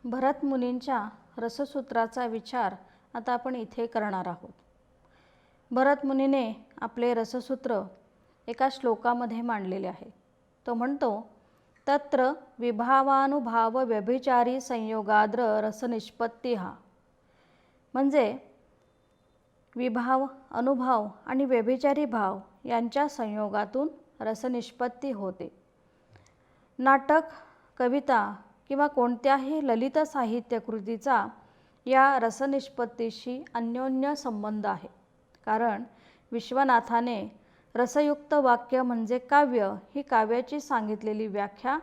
भरत मुनींच्या रससूत्राचा विचार आता आपण इथे करणार आहोत. भरत मुनीने आपले रससूत्र एका श्लोकामध्ये मांडलेले आहे. तो म्हणतो, तत्र विभावानुभाव व्यभिचारी संयोगाद्र रसनिष्पत्तिहा. म्हणजे विभाव, अनुभव आणि व्यभिचारी भाव यांच्या संयोगातून रसनिष्पत्ती होते. नाटक, कविता किंवा कोणत्याही ललित साहित्य कृतीचा या रसनिष्पत्तीशी अन्योन्य संबंध आहे. कारण विश्वनाथाने रसयुक्त वाक्य म्हणजे काव्य ही काव्याची सांगितलेली व्याख्या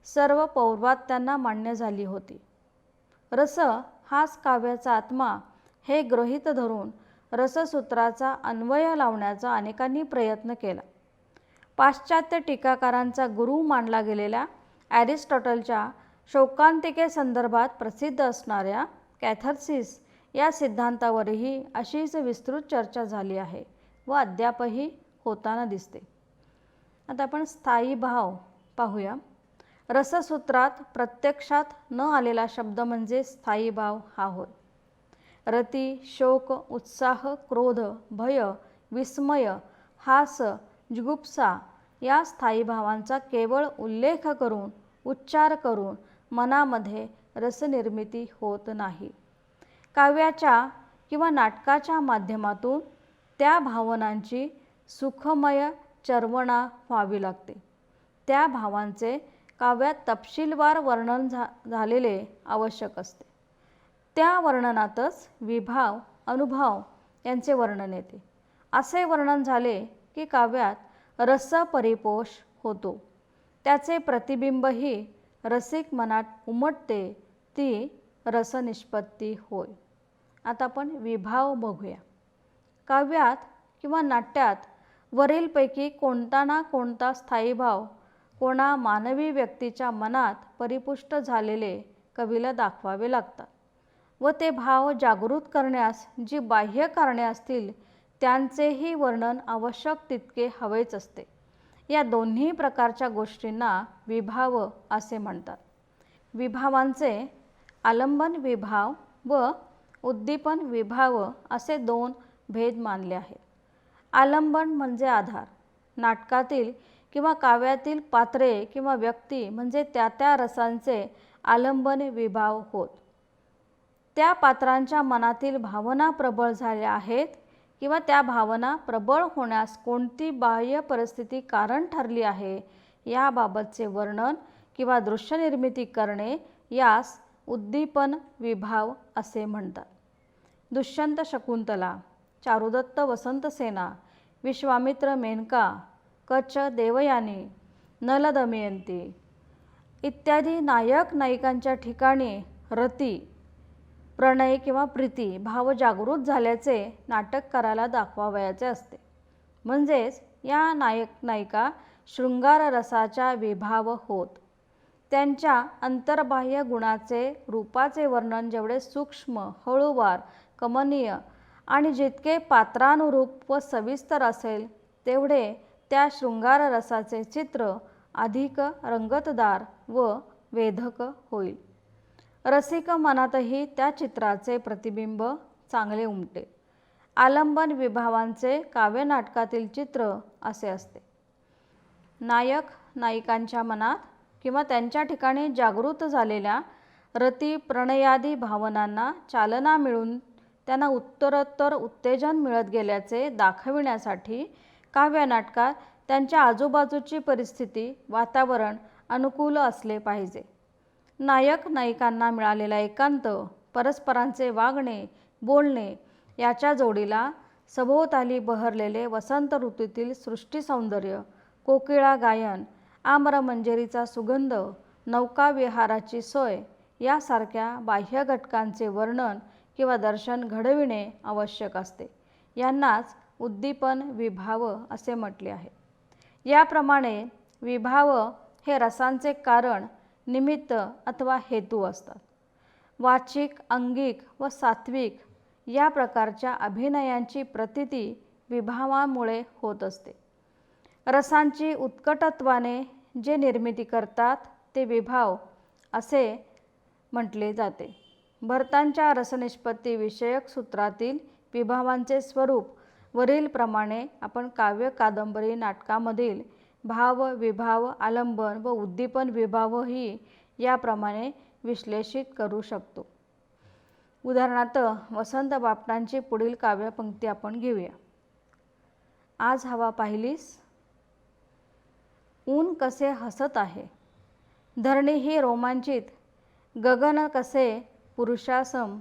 सर्व पौर्वात्यांना मान्य झाली होती. रस हाच काव्याचा आत्मा हे गृहीत धरून रससूत्राचा अन्वय लावण्याचा अनेकांनी प्रयत्न केला. पाश्चात्य टीकाकारांचा गुरु मानला गेलेल्या ॲरिस्टॉटलच्या शोकांतिकेसंदर्भात प्रसिद्ध असणाऱ्या कॅथार्सिस या सिद्धांतावरही अशीच विस्तृत चर्चा झाली आहे व अद्यापही होताना दिसते. आता आपण स्थायी भाव पाहूया. रससूत्रात प्रत्यक्षात न आलेला शब्द म्हणजे स्थायी भाव हा होय. रती, शोक, उत्साह, क्रोध, भय, विस्मय, हास, जुगुप्सा या स्थायी भावांचा केवळ उल्लेख करून, उच्चार करून मनामध्ये रसनिर्मिती होत नाही. काव्याच्या किंवा नाटकाच्या माध्यमातून त्या भावनांची सुखमय चर्वणा व्हावी लागते. त्या भावांचे काव्यात तपशीलवार वर्णन झालेले आवश्यक असते. त्या वर्णनातच विभाव, अनुभव यांचे वर्णन येते. असे वर्णन झाले की काव्यात रसपरिपोष होतो. त्याचे प्रतिबिंबही रसिक मनात उमटते. ती रसनिष्पत्ती होय. आता आपण विभाव बघूया. काव्यात किंवा नाट्यात वरीलपैकी कोणता ना कोणता स्थायी भाव कोणा मानवी व्यक्तीच्या मनात परिपुष्ट झालेले कवीला दाखवावे लागतात व ते भाव जागृत करण्यास जी बाह्य कारणे असतील त्यांचेही वर्णन आवश्यक तितके हवेच असते. या दोन्ही प्रकारच्या गोष्टींना विभाव असे म्हणतात. विभावांचे आलंबन विभाव व उद्दीपन विभाव असे दोन भेद मानले आहेत. आलंबन म्हणजे आधार. नाटकातील किंवा काव्यातील पात्रे किंवा व्यक्ती म्हणजे त्या त्या रसांचे आलंबन विभाव होत. त्या पात्रांच्या मनातील भावना प्रबळ झाल्या आहेत किंवा त्या भावना प्रबळ होण्यास कोणती बाह्य परिस्थिती कारण ठरली आहे याबाबतचे वर्णन किंवा दृश्यनिर्मिती करणे यास उद्दीपन विभाव असे म्हणतात. दुष्यंत शकुंतला, चारुदत्त वसंतसेना, विश्वामित्र मेनका, कच देवयानी, नल दमयंती इत्यादी नायक नायिकांच्या ठिकाणी रती, प्रणय किंवा प्रीती भाव जागृत झाल्याचे नाटककाराला दाखवावयाचे असते. म्हणजेच या नायक नायिका शृंगार रसाच्या विभाव होत. त्यांच्या अंतर्बाह्य गुणाचे रूपाचे वर्णन जेवढे सूक्ष्म, हळूवार, कमनीय आणि जितके पात्रानुरूप व सविस्तर असेल तेवढे त्या शृंगार रसाचे चित्र अधिक रंगतदार व वेधक होईल. रसिक मनातही त्या चित्राचे प्रतिबिंब चांगले उमटे. आलंबन विभावांचे काव्यनाटकातील चित्र असे असते. नायक नायिकांच्या मनात किंवा त्यांच्या ठिकाणी जागृत झालेल्या रती प्रणयादी भावनांना चालना मिळून त्यांना उत्तरोत्तर उत्तेजन मिळत गेल्याचे दाखविण्यासाठी काव्यनाटकात त्यांच्या आजूबाजूची परिस्थिती, वातावरण अनुकूल असले पाहिजे. नायक नायिकांना मिळालेला एकांत, परस्परांचे वागणे, बोलणे याच्या जोडीला सभोवताली बहरलेले वसंत ऋतूतील सृष्टीसौंदर्य, कोकिळा गायन, आम्रमंजिरीचा सुगंध, नौकाविहाराची सोय यासारख्या बाह्य घटकांचे वर्णन किंवा दर्शन घडविणे आवश्यक असते. यांनाच उद्दीपन विभाव असे म्हटले आहे. याप्रमाणे विभाव हे रसांचे कारण, निमित्त अथवा हेतू असतात. वाचिक, अंगिक व सात्विक या प्रकारच्या अभिनयांची प्रतीती विभावामुळे होत असते. रसांची उत्कटत्वाने जे निर्मिती करतात ते विभाव असे म्हटले जाते. भरतांच्या रसनिष्पत्ती विषयक सूत्रातील विभावांचे स्वरूप वरीलप्रमाणे आपण काव्य कादंबरी नाटकामधील भाव, विभाव, आलंबन व उद्दीपन विभावही याप्रमाणे विश्लेषित करू शकतो. उदाहरणार्थ वसंत बापटांची पुढील काव्यपंक्ती आपण घेऊया. आज हवा पाहिलीस, ऊन कसे हसत आहे, धरणी ही रोमांचित, गगन कसे पुरुषासम,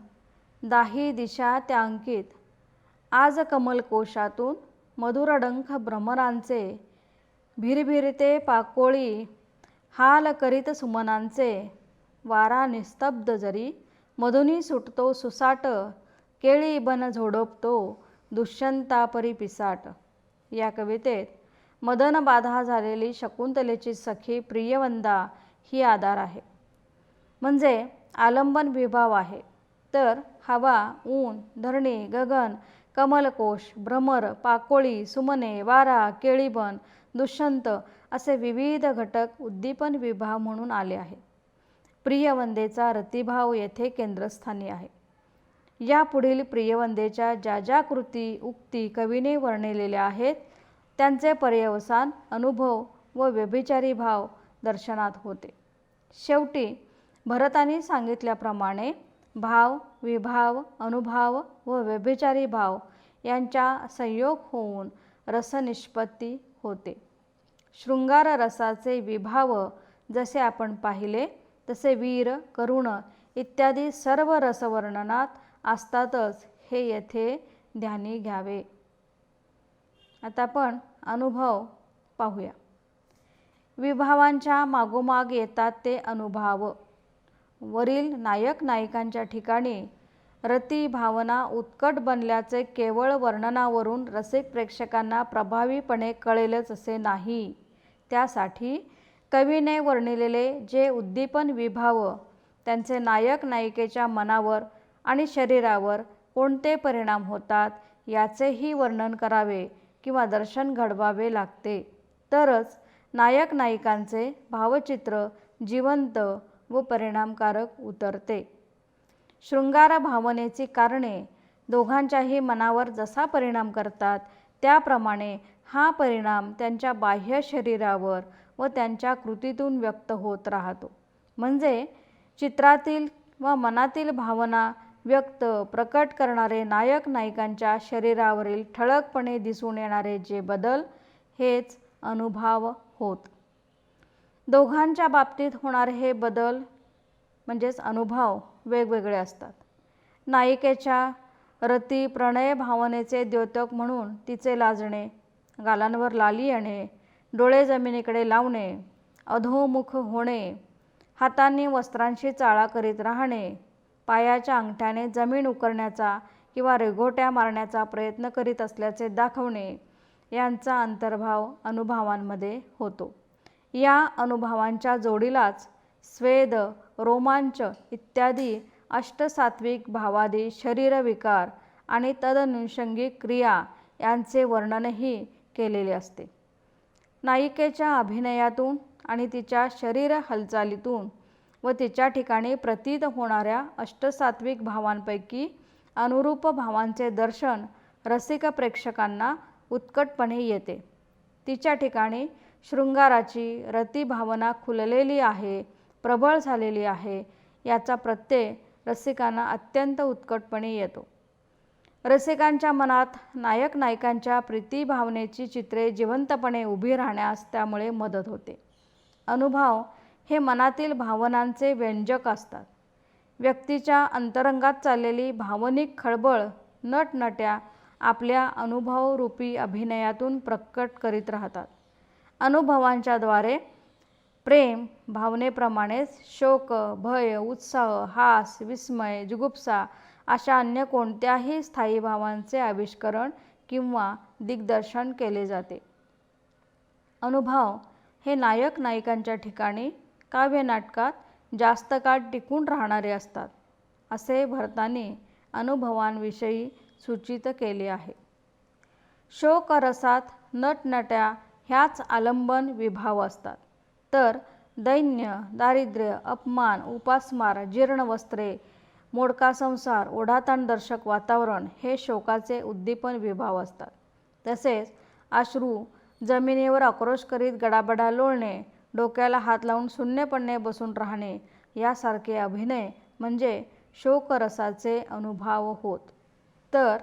दाही दिशा त्या अंकित, आज कमलकोशातून मधुर डंख भ्रमरांचे, भिरभिरते पाकोळी हाल करीत सुमनांचे, वारा निस्तब्ध जरी मधुनी सुटतो सुसाट, केळी बन झोडपतो दुष्यंतापरी पिसाट. या कवितेत मदनबाधा झालेली शकुंतलेची सखी प्रियवंदा ही आधार आहे, म्हणजे आलंबन विभाव आहे. तर हवा, ऊन, धरणी, गगन, कमलकोश, भ्रमर, पाकोळी, सुमने, वारा, केळीबन, दुष्यंत असे विविध घटक उद्दीपन विभाव म्हणून आले आहे. प्रियवंदेचा रतिभाव येथे केंद्रस्थानी आहे. यापुढील प्रियवंदेच्या ज्या ज्या कृती, उक्ती कवीने वर्णिलेल्या आहेत त्यांचे पर्यवसान अनुभव व व्यभिचारी भाव दर्शनात होते. शेवटी भरताने सांगितल्याप्रमाणे भाव, विभाव, अनुभाव व व्यभिचारी भाव यांचा संयोग होऊन रसनिष्पत्ती होते. शृंगार रसाचे विभाव जसे आपण पाहिले तसे वीर, करुण इत्यादी सर्व रसवर्णनात असतातच हे येथे ध्यानी घ्यावे. आता आपण अनुभव पाहूया. विभावांच्या मागोमाग येतात ते अनुभाव. वरील नायक नायिकांच्या ठिकाणी रती भावना उत्कट बनल्याचे केवळ वर्णनावरून रसिक प्रेक्षकांना प्रभावीपणे कळेलच असे नाही. त्यासाठी कवीने वर्णिलेले जे उद्दीपन विभाव त्यांचे नायक नायिकेच्या मनावर आणि शरीरावर कोणते परिणाम होतात याचेही वर्णन करावे किंवा दर्शन घडवावे लागते. तरच नायक नायिकांचे भावचित्र जिवंत व परिणामकारक उतरते. शृंगार भावनेची कारणे दोघांच्याही मनावर जसा परिणाम करतात त्याप्रमाणे हा परिणाम त्यांच्या बाह्य शरीरावर व त्यांच्या कृतीतून व्यक्त होत राहतो. म्हणजे चित्रातील व मनातील भावना व्यक्त प्रकट करणारे नायक नायिकांच्या शरीरावरील ठळकपणे दिसून येणारे जे बदल हेच अनुभाव होत. दोघांच्या बाबतीत होणारे हे बदल म्हणजेच अनुभाव वेगवेगळे असतात. नायिकेच्या रती प्रणय भावनेचे द्योतक म्हणून तिचे लाजणे, गालांवर लाली येणे, डोळे जमिनीकडे लावणे, अधोमुख होणे, हातांनी वस्त्रांशी चाळा करीत राहणे, पायाच्या अंगठ्याने जमीन उकरण्याचा किंवा रेघोट्या मारण्याचा प्रयत्न करीत असल्याचे दाखवणे यांचा अंतर्भाव अनुभावांमध्ये होतो. या अनुभावांच्या जोडीलाच स्वेद, रोमांच इत्यादी अष्टसात्विक भावादी शरीरविकार आणि तदनुषंगिक क्रिया यांचे वर्णनही केलेले असते. नायिकेच्या अभिनयातून आणि तिच्या शरीर हालचालीतून व तिच्या ठिकाणी प्रतीत होणाऱ्या अष्टसात्विक भावांपैकी अनुरूप भावांचे दर्शन रसिक प्रेक्षकांना उत्कटपणे येते. तिच्या ठिकाणी शृंगाराची रतिभावना खुललेली आहे, प्रबळ झालेली आहे याचा प्रत्यय रसिकांना अत्यंत उत्कटपणे येतो. रसिकांच्या मनात नायक नायिकांच्या प्रीतिभावनेची चित्रे जिवंतपणे उभी राहण्यास त्यामुळे मदत होते. अनुभाव हे मनातील भावनांचे व्यंजक असतात. व्यक्तीच्या अंतरंगात चाललेली भावनिक खळबळ नटनट्या आपल्या अनुभवरूपी अभिनयातून प्रकट करीत राहतात. अनुभवांच्या द्वारे प्रेम भावनेप्रमाणेच शोक, भय, उत्साह, हास, विस्मय, जुगुप्सा अशा अन्य कोणत्याही स्थायी भावांचे आविष्करण किंवा दिग्दर्शन केले जाते. अनुभाव हे नायक नायिकांच्या ठिकाणी काव्यनाटकात जास्त काळ टिकून राहणारे असतात असे भरताने अनुभवांविषयी सूचित केले आहे. शोकरसात नटनट्या ह्याच आलंबन विभाव असतात, तर दैन्य, दारिद्र्य, अपमान, उपासमार, जीर्ण वस्त्रे, मोडका संसार, ओढाताणदर्शक वातावरण हे शोकाचे उद्दीपन विभाव असतात. तसेच अश्रू, जमिनीवर आक्रोश करीत गडाबडा लोळणे, डोक्याला हात लावून शून्यपणे बसून राहणे यासारखे अभिनय म्हणजे शोकरसाचे अनुभव होत. तर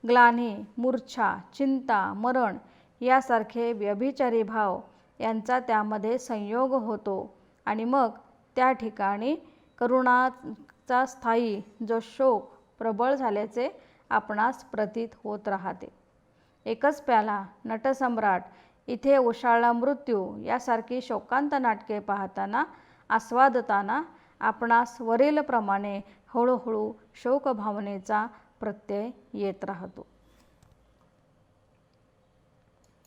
ग्लानी, मूर्छा, चिंता, मरण यासारखे व्यभिचारी भाव यांचा त्यामध्ये संयोग होतो आणि मग त्या ठिकाणी करुणाचा स्थायी जो शोक प्रबळ झाल्याचे आपणास प्रतीत होत राहते. एकच प्याला, नटसम्राट, इथे उशाळला मृत्यू यासारखी शोकांत नाटके पाहताना आस्वादताना आपणास वरीलप्रमाणे हळूहळू शोकभावनेचा प्रत्यय येत राहतो.